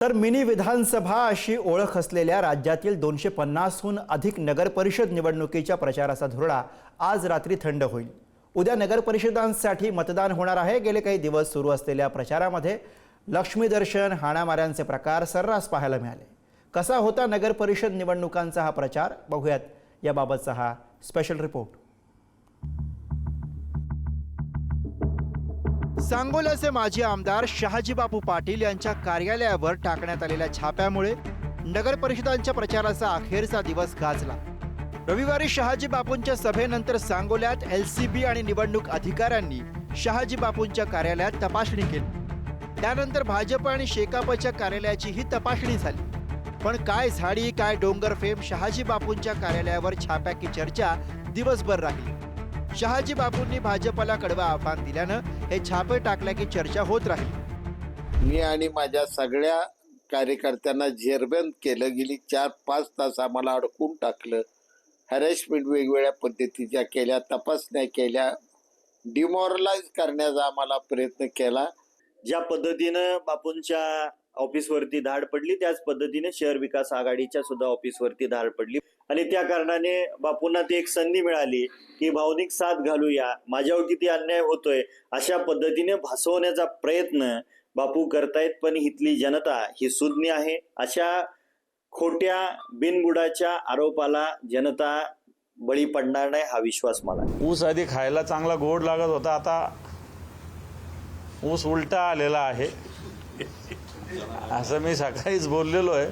तर मिनी विधानसभा अशी ओळख असलेल्या राज्यातील 250हून अधिक नगरपरिषद निवडणुकीच्या प्रचाराचा धुरळा आज रात्री थंड होईल। उद्या नगरपरिषदांसाठी मतदान होणार आहे। गेले काही दिवस सुरू असलेल्या प्रचारामध्ये लक्ष्मी दर्शन, हाणामाऱ्यांचे प्रकार सर्रास पाहायला मिळाले। कसा होता नगरपरिषद निवडणुकांचा हा प्रचार, बघूयात याबाबतचा हा स्पेशल रिपोर्ट। सांगोल्याचे माजी आमदार शहाजीबापू पाटील यांच्या कार्यालयावर टाकण्यात आलेल्या छाप्यामुळे नगरपरिषदांच्या प्रचाराचा अखेरचा दिवस गाजला। रविवारी शहाजीबापूंच्या सभेनंतर सांगोल्यात एलसीबी आणि निवडणूक अधिकाऱ्यांनी शहाजीबापूंच्या कार्यालयात तपासणी केली। त्यानंतर भाजप आणि शेकापच्या कार्यालयाचीही तपासणी झाली। पण काय झाडी काय डोंगरफेम, शहाजीबापूंच्या कार्यालयावर छाप्याची चर्चा दिवसभर राहिली। शहाजीबापूंनी भाजपला कडवं आव्हान दिल्यानं हे छापे टाकल्याची चर्चा होत राहिली। मी आणि माझ्या सगळ्या कार्यकर्त्यांना जेरबंद केलं। गेली 4-5 तास आम्हाला अडकून टाकलं। हॅरेसमेंट वेगवेगळ्या पद्धतीच्या केल्या, तपासण्या केल्या, डिमोरलाइज करण्याचा आम्हाला प्रयत्न केला। ज्या पद्धतीनं बापूंच्या ऑफिसवरती धाड पडली त्याच पद्धतीने शहर विकास आघाडीच्या सुद्धा ऑफिसवरती धाड पडली आणि त्या कारणाने बापूंना ती एक संधी मिळाली की भावनिक साथ घालूया, माझ्यावर किती अन्याय होतोय अशा पद्धतीने भासवण्याचा प्रयत्न बापू करतायत। पण इथली जनता ही सुज्ञ आहे। अशा खोट्या बिनबुडाच्या आरोपाला जनता बळी पडणार नाही हा विश्वास मला। ऊस आधी खायला चांगला गोड लागत होता, आता ऊस उलटा आलेला आहे असं मी सकाळीच बोललेलो आहे।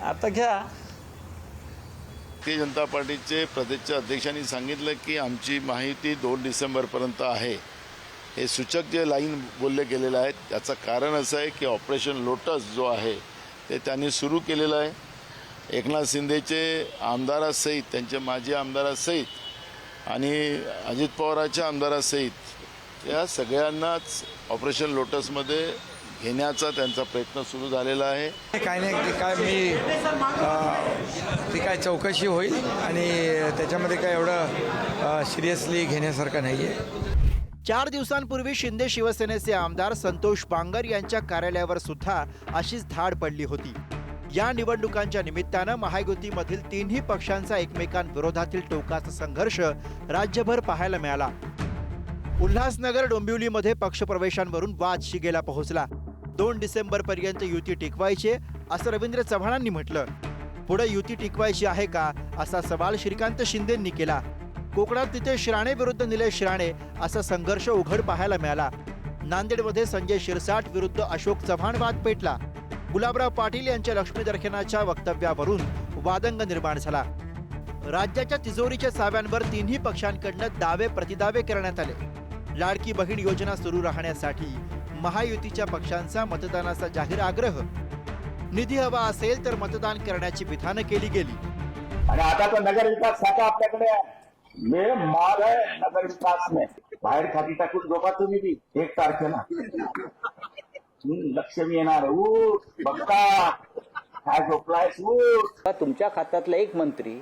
आता घ्या। भारतीय जनता पार्टीचे प्रदेशच्या अध्यक्षांनी सांगितलं की आमची माहिती 2 डिसेंबरपर्यंत आहे। हे सूचक जे लाईन बोलले गेलेलं आहे त्याचं कारण असं आहे की ऑपरेशन लोटस जो आहे ते त्यांनी सुरू केलेलं आहे। एकनाथ शिंदेचे आमदारासहित, त्यांचे माजी आमदारासहित आणि अजित पवारांच्या आमदारासहित या सगळ्यांनाच ऑपरेशन लोटसमध्ये घेण्याचा त्यांचा प्रयत्न सुरू झालेला आहे। काय नाही, काय ती काय चौकशी होईल आणि त्याच्यामध्ये काय एवढं सिरियसली घेण्यासारखं नाही आहे। 4 दिवसांपूर्वी शिंदे शिवसेनेचे आमदार संतोष बांगर यांच्या कार्यालयावर सुद्धा अशीच धाड पडली होती। या निवडणुकांच्या निमित्तानं महायुतीमधील 3ही पक्षांचा एकमेकांविरोधातील टोकाचा संघर्ष राज्यभर पाहायला मिळाला। उल्हासनगर डोंबिवलीमध्ये पक्षप्रवेशांवरून वाद शिगेला पोहोचला। 2 डिसेंबरपर्यंत युती टिकवायची असं रवींद्र चव्हाणांनी म्हटलं। पुढे युती टिकवायची आहे का असा सवाल श्रीकांत शिंदेंनी केला। कोकणात नितेश राणे विरुद्ध निलेश राणे असा संघर्ष उघड पाहायला मिळाला। नांदेडमध्ये संजय शिरसाट विरुद्ध अशोक चव्हाण वाद पेटला। गुलाबराव पाटील यांच्या लक्ष्मी दर्शनाच्या वक्तव्यावरून वादंग निर्माण झाला। राज्याच्या तिजोरीच्या चाव्यांवर 3ही पक्षांकडून दावे प्रतिदावे करण्यात आले। लाडकी बहीण योजना सुरू राहण्यासाठी महायुतीच्या पक्षांचा मतदानाचा जाहीर आग्रह। निधी हवा असेल तर मतदान करण्याची विधानं केली गेली। आणि आता तो नगर विकास खाता आपल्याकडे वेळ माल आहे। नगर विकास में बाहेर खाती टाकून झोपा तुम्ही बी 1 तारखेला लक्ष्मी येणार। बघता काय झोपलाय। तुमच्या खात्यातला एक मंत्री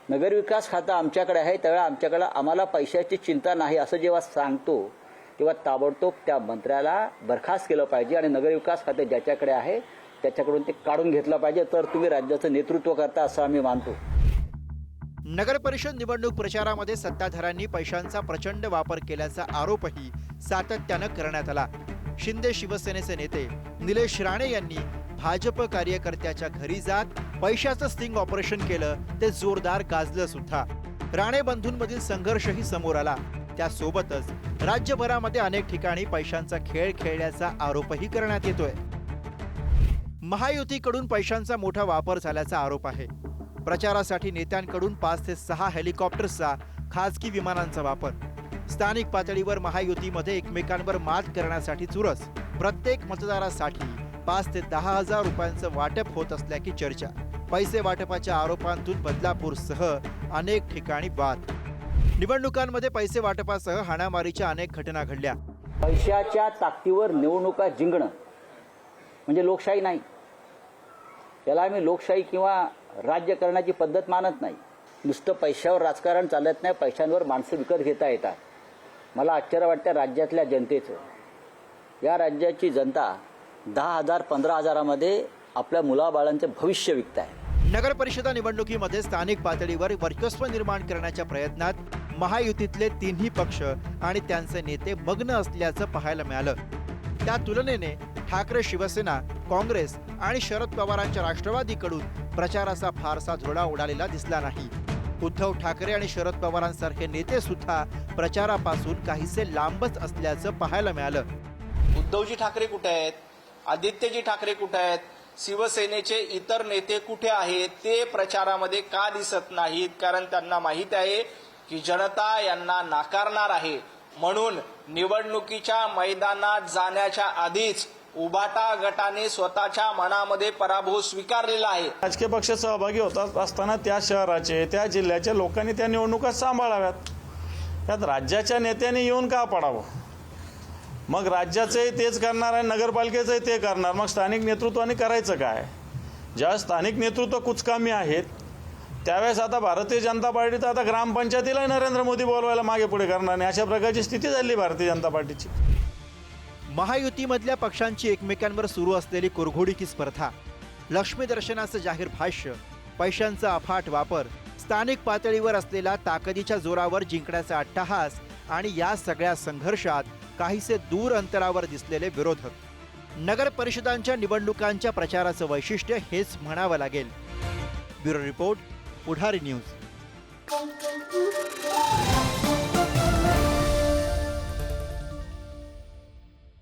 नगर विकास खाता आमच्याकडे आहे, त्यावेळेला आम्हाला पैशाची चिंता नाही असं जेव्हा सांगतो तेव्हा ताबडतोब त्या मंत्र्याला बरखास्त केलं पाहिजे आणि नगर विकास खाते ज्याच्याकडे आहे त्याच्याकडून ते काढून घेतलं पाहिजे, तर तुम्ही राज्याचं नेतृत्व करता असं आम्ही मानतो। नगरपरिषद निवडणूक प्रचारामध्ये सत्ताधाऱ्यांनी पैशांचा प्रचंड वापर केल्याचा आरोपही सातत्यानं करण्यात आला। शिंदे शिवसेनेचे नेते निलेश राणे यांनी भाजप कार्यकर्त्याच्या घरी जात पैशाचं स्टिंग ऑपरेशन केलं, ते जोरदार गाजलं सुद्धा। राणे बंधूंमधील संघर्षही समोर आला। त्यासोबतच राज्यभरामध्ये अनेक ठिकाणी पैशांचा खेळ खेळल्याचा आरोपही करण्यात येतोय। महायुतीकडून पैशांचा मोठा वापर झाल्याचा आरोप आहे। प्रचारासाठी नेत्यांकडून 5 ते 6 हेलिकॉप्टर्सचा, खासगी विमानांचा वापर। स्थानिक पातळीवर महायुतीमध्ये एकमेकांवर मात करण्यासाठी चुरस। प्रत्येक मतदारासाठी 5 ते 10 हजार रुपयांचं वाटप होत असल्याची चर्चा। पैसे वाटपाच्या आरोपांतून बदलापूरसह अनेक ठिकाणी वाद। निवडणुकांमध्ये पैसे वाटपासह हाणामारीच्या अनेक घटना घडल्या। पैशाच्या ताकदीवर निवडणुका जिंकणं म्हणजे लोकशाही नाही। याला आम्ही लोकशाही किंवा राज्य करण्याची पद्धत मानत नाही। नुसतं पैशावर राजकारण चालत नाही, पैशांवर माणसं विकत घेता येतात। मला आश्चर्य वाटतं राज्यातल्या जनतेचं। या राज्याची जनता 10,000 15,000मध्ये आपल्या मुलाबाळांचे भविष्य विकताय. नगर परिषदा निवडणुकीमध्ये स्थानिक पातळीवर वर्चस्व निर्माण करण्याच्या प्रयत्नात महायुतीतले तिन्ही पक्ष आणि त्यांचे नेते मग्न असल्याचं पाहायला मिळालं. त्या तुलनेने ठाकरे शिवसेना, काँग्रेस आणि शरद पवारांच्या राष्ट्रवादीकडून प्रचाराचा फारसा धुरळा उडालेला दिसला नाही. उद्धव ठाकरे आणि शरद पवारांसारखे नेते सुद्धा प्रचारापासून काहीसे लांबच असल्याचं पाहायला मिळालं. उद्धवजी ठाकरे कुठे आहेत, आदित्यजी ठाकरे कुठे आहेत, शिवसेनेचे इतर नेते कुठे आहेत, ते प्रचारामध्ये का दिसत नाहीत? कारण त्यांना माहीत आहे की जनता यांना नाकारणार आहे. म्हणून निवडणुकीच्या मैदानात जाण्याच्या आधीच उभाटा गटाने स्वतःच्या मनामध्ये पराभव स्वीकारलेला आहे. राजकीय पक्ष सहभागी होत असताना त्या शहराचे, त्या जिल्ह्याच्या लोकांनी त्या निवडणुका सांभाळाव्यात. त्यात राज्याच्या नेत्यांनी येऊन का पडावं? मग राज्याचंही तेच करणार आहे, नगरपालिकेचंही ते करणार. मग स्थानिक नेतृत्वाने करायचं काय? ज्या स्थानिक नेतृत्व कुचकामी आहेत त्यावेळेस आता भारतीय जनता पार्टी तर आता ग्रामपंचायतीला नरेंद्र मोदी बोलवायला मागे पुढे करणार नाही, अशा प्रकारची स्थिती झाली भारतीय जनता पार्टीची. महायुतीमधल्या पक्षांची एकमेकांवर सुरू असलेली कुरघोडीची स्पर्धा, लक्ष्मी दर्शनाचं जाहीर भाष्य, पैशांचा अफाट वापर, स्थानिक पातळीवर असलेला ताकदीच्या जोरावर जिंकण्याचा अट्टहास आणि या सगळ्या संघर्षात काहीसे दूर अंतरावर दिसलेले विरोधक. नगर परिषदांच्या निवडणुकांच्या प्रचाराचं वैशिष्ट्य हेच म्हणावं लागेल. ब्युरो रिपोर्ट, पुढारी न्यूज.